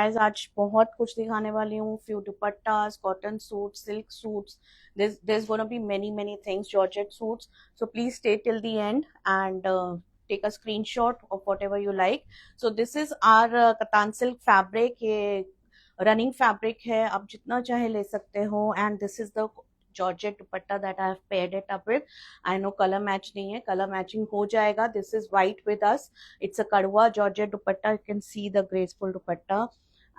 Guys आज बहुत कुछ दिखाने वाली हूँ. Few दुपट्टास, cotton suits, silk suits. There's gonna be many things, georgette suits. So please stay till the end and take a screenshot of whatever you like. So this is our katan silk fabric. ये running fabric है, आप जितना चाहे ले सकते हो. And this is the georgette dupatta that I have paired it up with. I know colour match नहीं है, कलर मैचिंग हो जाएगा. This is white with us. It's a कड़वा georgette dupatta. You can see the graceful dupatta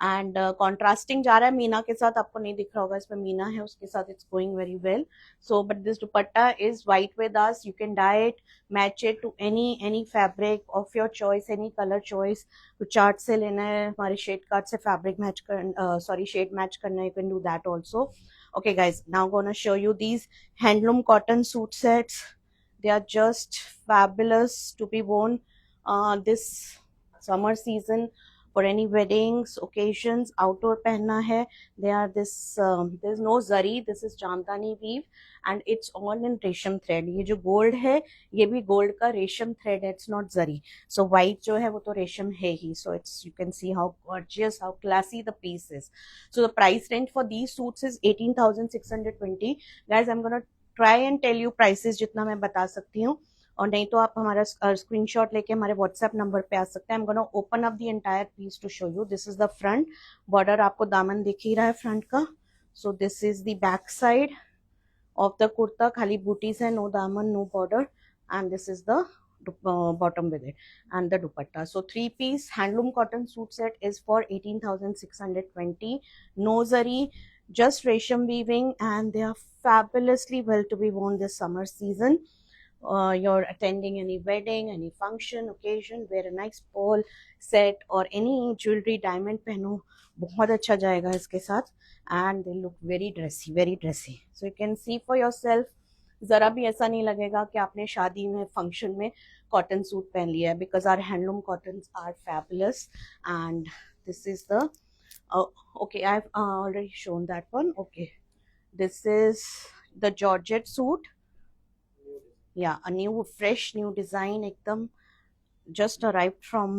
and contrasting जा रहा है मीना के साथ. आपको नहीं दिख रहा होगा, इसमें मीना है, उसके साथ it's going very well. So but this dupatta is white with us. You can dye it, match it to any fabric of your choice, any colour choice. तो चार्ट से लेना है, हमारे शेड कार्ड से फैब्रिक मैच कर sorry shade match करना है, you can do that also. Okay guys, now gonna show you these handloom cotton suit sets. They are just fabulous to be worn this summer season for any weddings, occasions, outdoor पहनना है. They are this there's no zari, this is jamdani weave and it's all in रेशम thread. ये जो gold है ये भी gold का रेशम thread है, it's not zari. So white जो है वो तो रेशम है ही. So it's, you can see how gorgeous, how classy the piece is. So the price range for these suits is 18,620. Guys, I'm gonna try and tell you prices जितना मैं बता सकती हूँ, और नहीं तो आप हमारा स्क्रीनशॉट लेके हमारे व्हाट्सएप नंबर पे आ सकते हैं. I am gonna open up the entire piece to show you. This is the front border, आपको दामन दिख ही रहा है फ्रंट का. So this is the back side of the kurta. खाली बूटीज है, नो दामन, no border. And this is the bottom with it and the dupatta. So 3-piece handloom cotton suit set is for 18,620. No zari, just resham weaving, and they are fabulously well to be worn this summer season. You're attending any wedding, any function, occasion, wear a nice pearl set or any jewelry, diamond पहनो, बहुत अच्छा जाएगा इसके साथ. And they look very dressy, very dressy. So you can see for yourself. जरा भी ऐसा नहीं लगेगा कि आपने शादी में, फंक्शन में कॉटन सूट पहन लिया है, because our handloom cottons are fabulous. And this is the okay, I've already shown that one. Okay, this is the georgette suit. Yeah, a new, fresh new design, ekdam just arrived from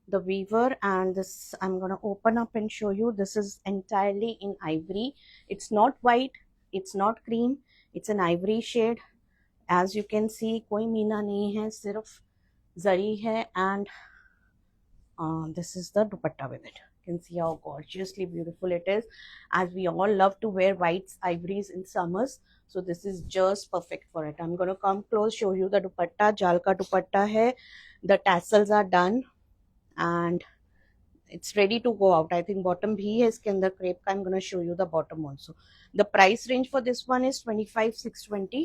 the weaver. And this I'm gonna open up and show you. This is entirely in ivory. It's not white, it's not cream, it's an ivory shade. As you can see, कोई मीना नहीं है, सिर्फ जरी है. And this is the dupatta with it. You can see how gorgeously beautiful it is, as we all love to wear whites, ivories in summers. So this is just perfect for it. I'm going to come close, show you the dupatta. जाल का दुपट्टा है, the tassels are done and it's ready to go out. I think bottom भी है इसके अंदर crepe का. I'm going to show you the bottom also. The price range for this one is 25,620.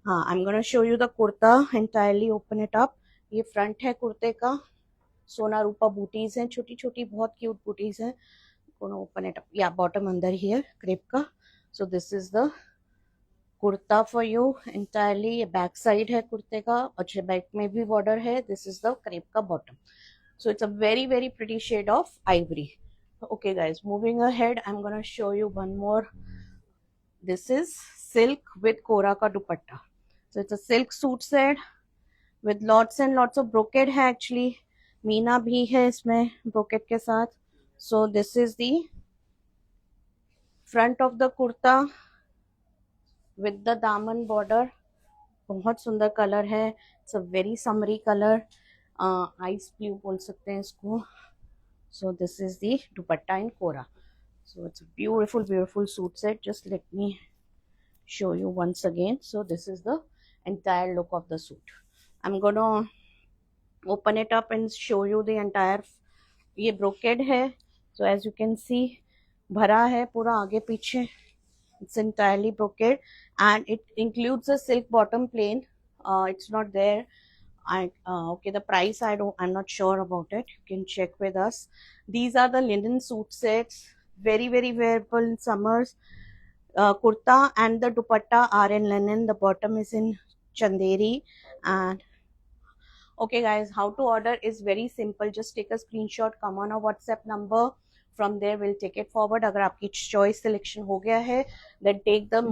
हाँ, I'm going to show you the kurta entirely. Open it up. ये front है कुर्ते का. सोना रूपा बूटीज हैं, छोटी छोटी बहुत क्यूट बूटीज हैं. Gonna open it up. या बॉटम अंदर ही है क्रेप का. So this is the kurta for you entirely. ये बैक साइड है कुर्ते का, और बैक में भी बॉर्डर है. This is the क्रेप का bottom. So it's a very pretty shade of ivory. Okay guys, moving ahead, I'm gonna show you one more. This is silk with kora का दुपट्टा. So it's a silk suit set with lots and lots of brocade है. Actually Meena भी है इसमें brocade के साथ. So this is the front of the kurta with the दामन border. बहुत सुंदर कलर है. It's a very summery colour, ice blue बोल सकते हैं इसको. So this is the dupatta in kora. So it's beautiful suit set. Just let me show you once again. So this is the entire look of the suit. I'm gonna open it up and show you the entire. ये brocade है. So as you can see, भरा है पूरा आगे पीछे. It's entirely brocade and it includes a silk bottom plain. It's not there. Okay, the price I'm not sure about it. You can check with us. These are the linen suit sets, very wearable in summers. Kurta and the dupatta are in linen. The bottom is in chanderi. And okay guys, how to order is very simple. Just take a screenshot, come on our WhatsApp number. From there we'll take it forward. अगर आपकी choice selection हो गया है, then take the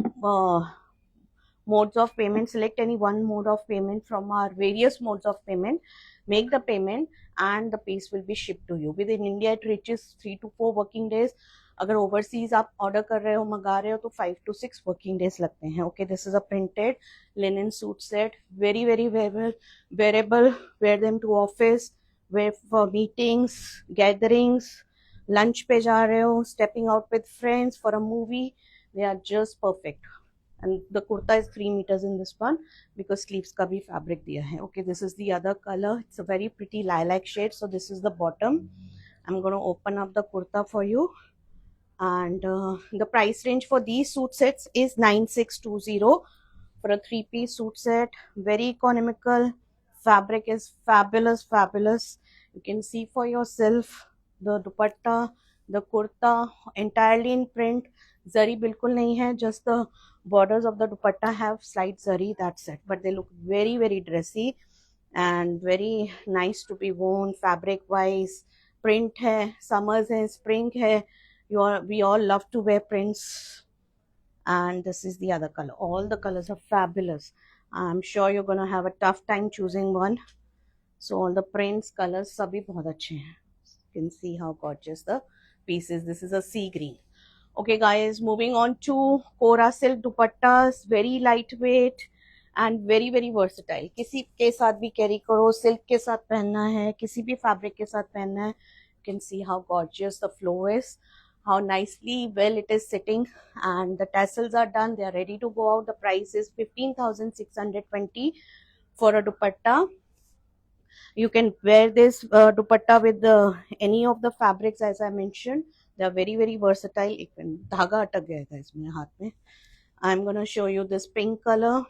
modes of payment. Select any one mode of payment from our various modes of payment. make the payment and the piece will be shipped to you. Within India it reaches 3 to 4 working days. अगर overseas आप order कर रहे हो, मंगा रहे हो, तो 5 to 6 working days लगते हैं. Okay, this is a printed linen suit set, very very wearable. Wear them to office, wear for meetings, gatherings, lunch पे जा रहे हो, stepping out with friends for a movie, they are just perfect. And the kurta is 3 meters in this one because sleeves का भी fabric दिया है. Okay, this is the other color. It's a very pretty lilac shade. So this is the bottom. I'm going to open up the kurta for you. And the price range for these suit sets is 9620 for a 3-piece suit set. Very economical. Fabric is fabulous. You can see for yourself. The dupatta, the kurta, entirely in print. Zari bilkul nahi hai, just the borders of the dupatta have slight zari, that's it. But they look very very dressy and very nice to be worn. Fabric wise, print hai, summers hai, spring hai, we all love to wear prints. And this is the other color. All the colors are fabulous. I'm sure you're going to have a tough time choosing one. So all the prints, colors sabhi bahut achhe hain. You can see how gorgeous the piece is. This is a sea green. Okay guys, moving on to Kora silk dupattas. Very lightweight and very very versatile. किसी के साथ भी carry करो, silk के साथ पहनना है, किसी भी फैब्रिक के साथ पहनना है. You can see how gorgeous the flow is, how nicely well it is sitting, and the tassels are done. They are ready to go out. The price is 15,620 for a dupatta. You can wear this dupatta with any of the fabrics as I mentioned. They are very very versatile. एक धागा अटक गया था इसमें हाथ में. I'm gonna show you this pink color.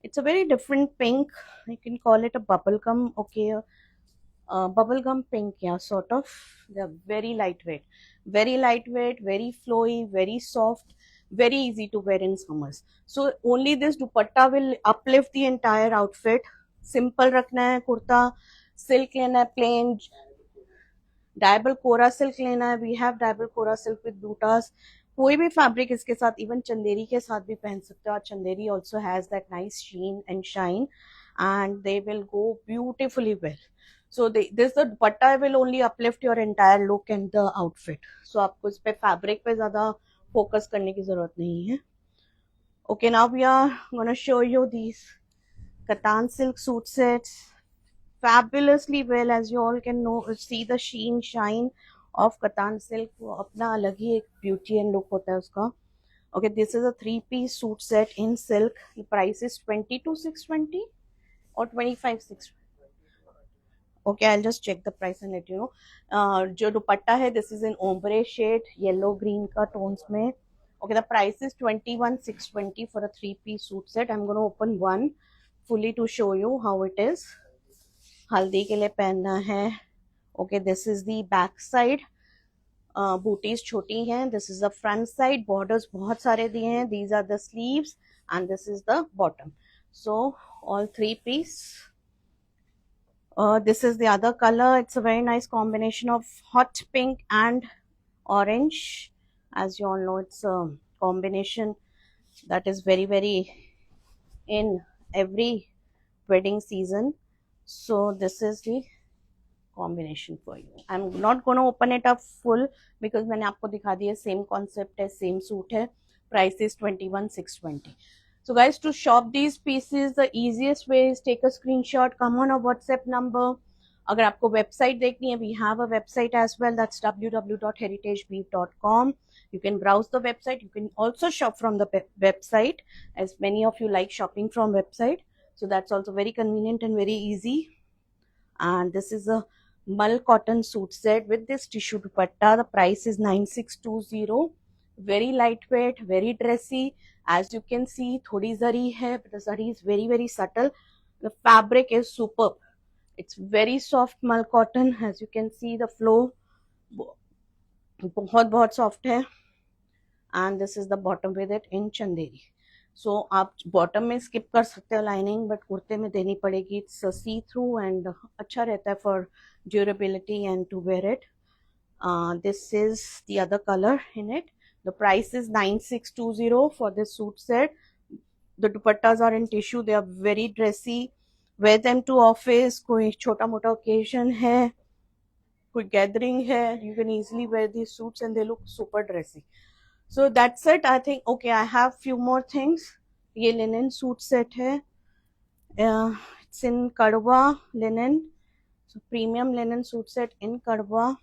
It's a very different pink. You can call it a bubblegum. Okay, bubblegum pink, yeah, sort of. They are very lightweight, very flowy, very soft, very easy to wear in summers. So only this dupatta will uplift the entire outfit. Simple रखना है kurta, silk लेना है plain, dyeable kora silk लेना है. We have dyeable kora silk with बूटास. कोई भी fabric इसके साथ, इवन चंदेरी के साथ भी पहन सकते हो. और Chanderi also has that nice sheen and shine and they will go beautifully well. So this the dupatta will only uplift your entire look and the outfit. So आपको इस पे फैब्रिक पे ज्यादा फोकस करने की जरूरत नहीं है. Okay, now we are gonna show you these katan silk suit sets. Fabulously well, as you all can know, see the sheen shine of katan silk. वो अपना अलग ही एक beauty and look होता है उसका. Okay, this is a 3-piece suit set in silk. The price is 22,620 or 25,620. Okay, I'll just check the price and let you know. जो दुपट्टा है, this is in ombre shade, yellow green का tones में. Okay, the price is 21,620 for a 3-piece suit set. I'm going to open one fully to show you how it is. हल्दी के लिए पहनना है. Okay, this is the back side. बूटीज छोटी हैं. This is the front side. Borders बहुत सारे दिए हैं. These are the sleeves and this is the bottom. So all 3-piece. This is the other color. It's a very nice combination of hot pink and orange. As you all know, it's a combination that is very very in every wedding season. So this is the combination for you. I'm not going to open it up full because मैंने आपको दिखा दिया. Same concept है, same suit है. Price is 21,620. So guys, to shop these pieces, the easiest way is take a screenshot, come on a WhatsApp number. अगर आपको website देखनी है, we have a website as well. That's www.heritageweave.com. You can browse the website. You can also shop from the website, as many of you like shopping from website. So that's also very convenient and very easy. And this is a mull cotton suit set with this tissue dupatta. The price is 9620. Very lightweight, very dressy. As you can see, thodi zari hai, but the zari is very very subtle. The fabric is superb. It's very soft mull cotton. As you can see, the flow बहुत soft है. And this is the bottom with it in chanderi. सो आप bottom में skip कर सकते हो lining, but कुर्ते में देनी पड़ेगी. इट्स सी थ्रू एंड अच्छा रहता है for durability and to wear it. This is the other colour in it. The price is 9620 for this suit set. The dupattas are in tissue. They are very dressy, wear them to office, कोई छोटा मोटा occasion है, कोई gathering है, you can easily wear these suits and they look super dressy. So that's it. I think okay, I have few more things. ये linen suit set है, it's in Kadwa linen, so premium linen suit set in Kadwa.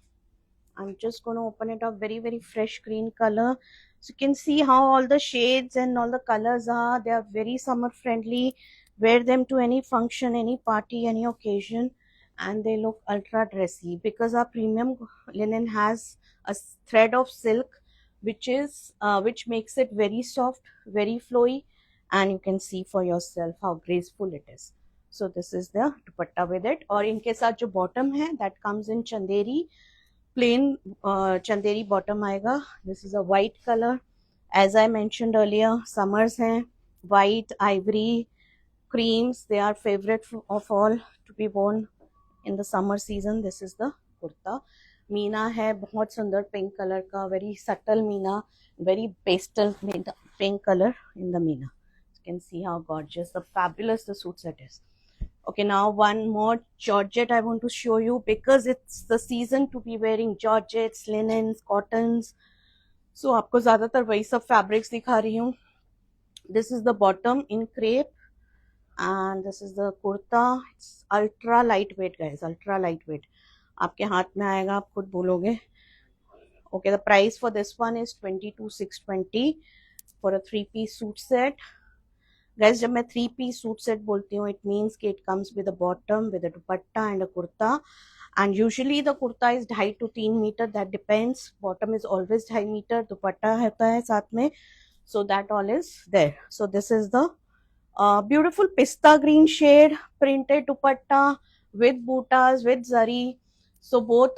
I'm just going to open it up. Very, very fresh green color. So you can see how all the shades and all the colors are. They are very summer friendly. Wear them to any function, any party, any occasion, and they look ultra dressy because our premium linen has a thread of silk, which makes it very soft, very flowy, and you can see for yourself how graceful it is. So this is the dupatta with it. और इनके साथ जो bottom है, that comes in chanderi, plain chanderi bottom आएगा. This is a white color. As I mentioned earlier, summers हैं, white, ivory, creams, they are favorite of all to be worn in the summer season. This is the kurta. Meena है बहुत सुंदर pink colour का, very subtle Meena, very pastel pink color in the Meena. You can see how gorgeous, the fabulous the suit set is. Okay, now one more georgette I want to show you because it's the season to be wearing georgettes, linens, cottons. So आपको ज़्यादातर वही सब fabrics दिखा रही हूँ. This is the bottom in crepe and this is the kurta. It's ultra lightweight guys, ultra lightweight. आपके हाथ में आएगा, आप खुद बोलोगे. Okay, the price for this one is 22,620 for a 3-piece suit set. Guys, जब मैं 3-piece suit set बोलती हूँ, it means कि it comes with a bottom, with a dupatta and a kurta. And usually the kurta is 2.5 to 3 meter, that depends. Bottom is always 2.5 meter, dupatta होता है साथ में. So that all is there. So this is the beautiful pista green shade, printed dupatta with bootas, with zari. So both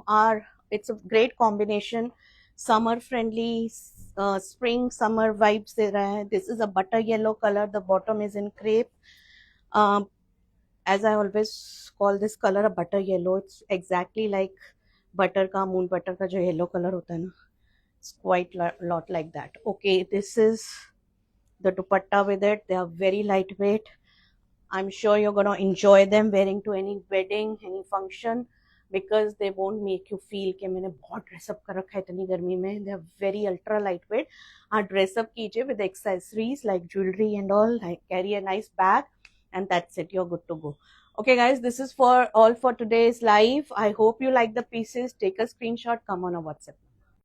are, it's a great combination, summer friendly, spring summer vibes दे रहा है. This is a butter yellow color, the bottom is in crepe. As I always call this color a butter yellow, it's exactly like butter का, moon butter का जो yellow color होता है ना, it's quite lot like that. Okay, this is the dupatta with it. They are very lightweight. I'm sure you're going to enjoy them wearing to any wedding, any function, because they won't make you feel कि मैंने बहुत dress up कर रखा है इतनी गर्मी में. They are very ultra lightweight. आप dress up कीजिए with accessories like jewelry and all, like carry a nice bag, and that's it. You're good to go. Okay guys, this is for all for today's live. I hope you like the pieces. Take a screenshot, come on a WhatsApp.